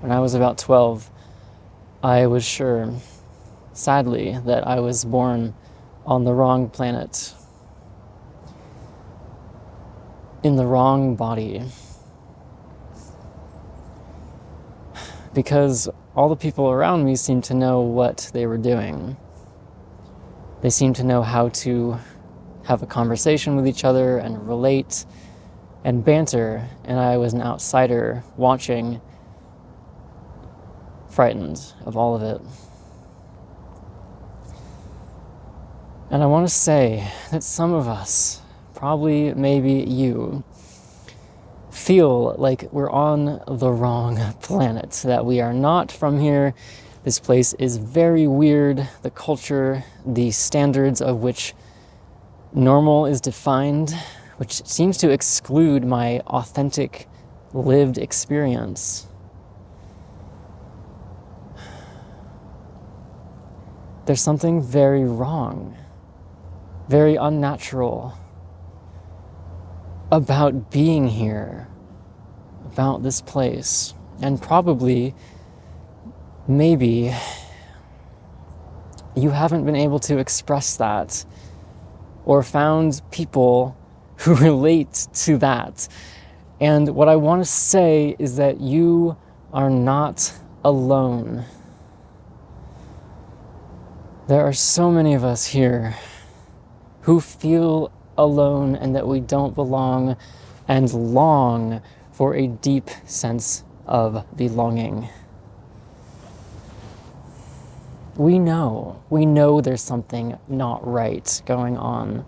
When I was about 12, I was sure, sadly, that I was born on the wrong planet, in the wrong body, because all the people around me seemed to know what they were doing. They seemed to know how to have a conversation with each other and relate and banter, and I was an outsider watching, frightened of all of it. And I want to say that some of us, probably maybe you, feel like we're on the wrong planet, that we are not from here. This place is very weird. The culture, the standards of which normal is defined, which seems to exclude my authentic lived experience. There's something very wrong, very unnatural about being here, about this place, and probably, maybe, you haven't been able to express that or found people who relate to that. And what I want to say is that you are not alone. There are so many of us here who feel alone and that we don't belong and long for a deep sense of belonging. We know there's something not right going on,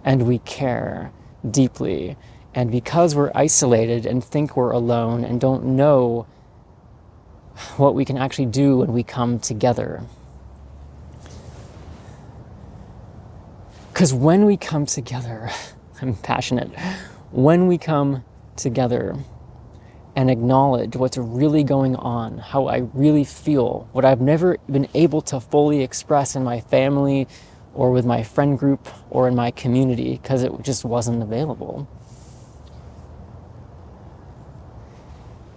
and we care deeply. And because we're isolated and think we're alone and don't know what we can actually do when we come together. Because when we come together, I'm passionate, when we come together and acknowledge what's really going on, how I really feel, what I've never been able to fully express in my family or with my friend group or in my community because it just wasn't available.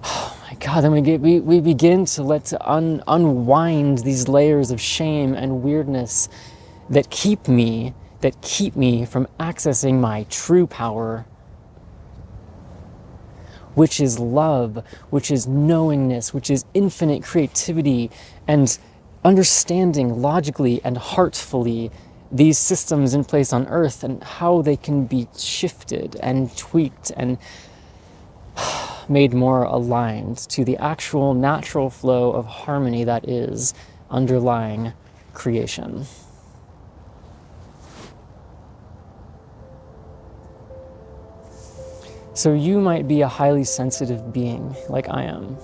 Oh my God, then we begin to unwind these layers of shame and weirdness that keep me from accessing my true power, which is love, which is knowingness, which is infinite creativity, and understanding logically and heartfully these systems in place on Earth and how they can be shifted and tweaked and made more aligned to the actual natural flow of harmony that is underlying creation. So you might be a highly sensitive being, like I am.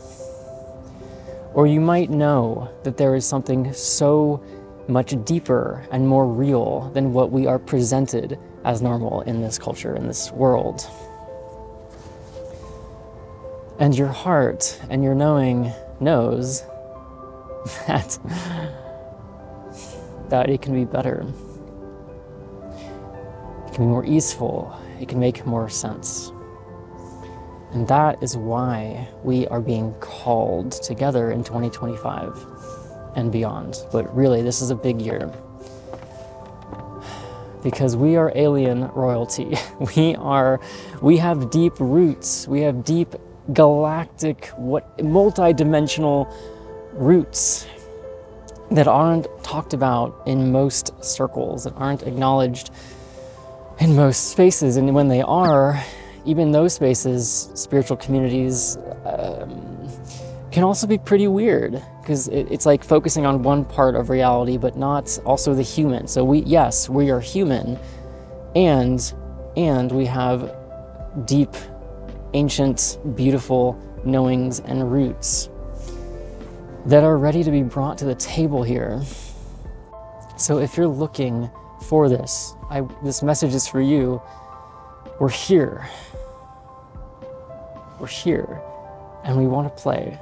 Or you might know that there is something so much deeper and more real than what we are presented as normal in this culture, in this world. And your heart and your knowing knows that it can be better. It can be more easeful. It can make more sense. And that is why we are being called together in 2025 and beyond. But really, this is a big year. Because we are alien royalty. We have deep roots. We have deep galactic, multi-dimensional roots that aren't talked about in most circles, that aren't acknowledged in most spaces. And when they are, even those spaces, spiritual communities, can also be pretty weird because it's like focusing on one part of reality, but not also the human. So we are human, and we have deep, ancient, beautiful knowings and roots that are ready to be brought to the table here. So if you're looking for this, this message is for you. We're here. We're here, and we want to play.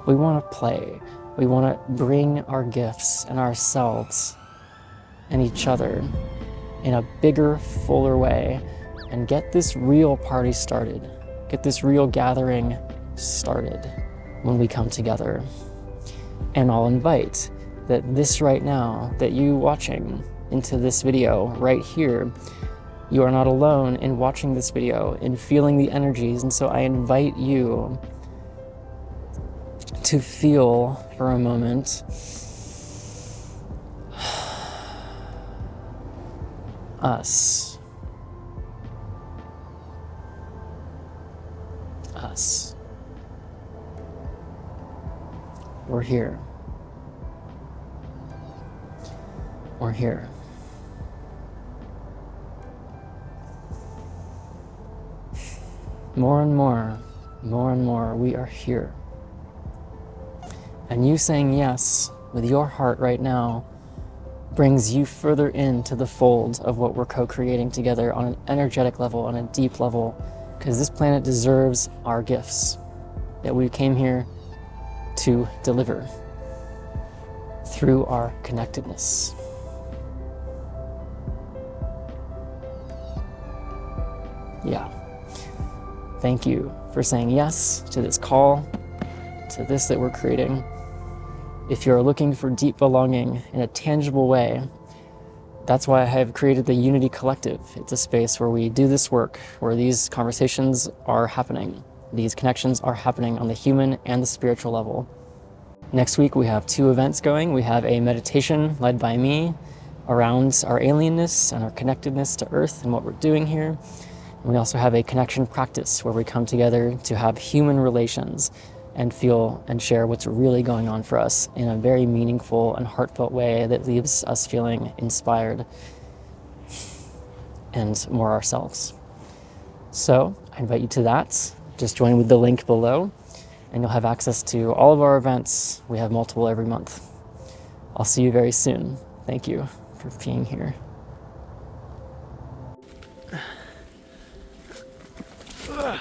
We want to play. We want to bring our gifts and ourselves and each other in a bigger, fuller way and get this real party started. Get this real gathering started. when we come together. And I'll invite that this right now, that you watching into this video right here, you are not alone in watching this video, in feeling the energies. And so I invite you to feel for a moment us. Us. We're here. We're here. More and more, we are here. And you saying yes with your heart right now brings you further into the fold of what we're co-creating together on an energetic level, on a deep level, because this planet deserves our gifts that we came here to deliver through our connectedness. Yeah. Thank you for saying yes to this call, to this that we're creating. If you're looking for deep belonging in a tangible way, that's why I have created the Unity Collective. It's a space where we do this work, where these conversations are happening. These connections are happening on the human and the spiritual level. Next week, we have 2 events going. We have a meditation led by me around our alienness and our connectedness to Earth and what we're doing here. And we also have a connection practice where we come together to have human relations and feel and share what's really going on for us in a very meaningful and heartfelt way that leaves us feeling inspired and more ourselves. So I invite you to that. Just join with the link below and you'll have access to all of our events. We have multiple every month. I'll see you very soon. Thank you for being here. Ugh.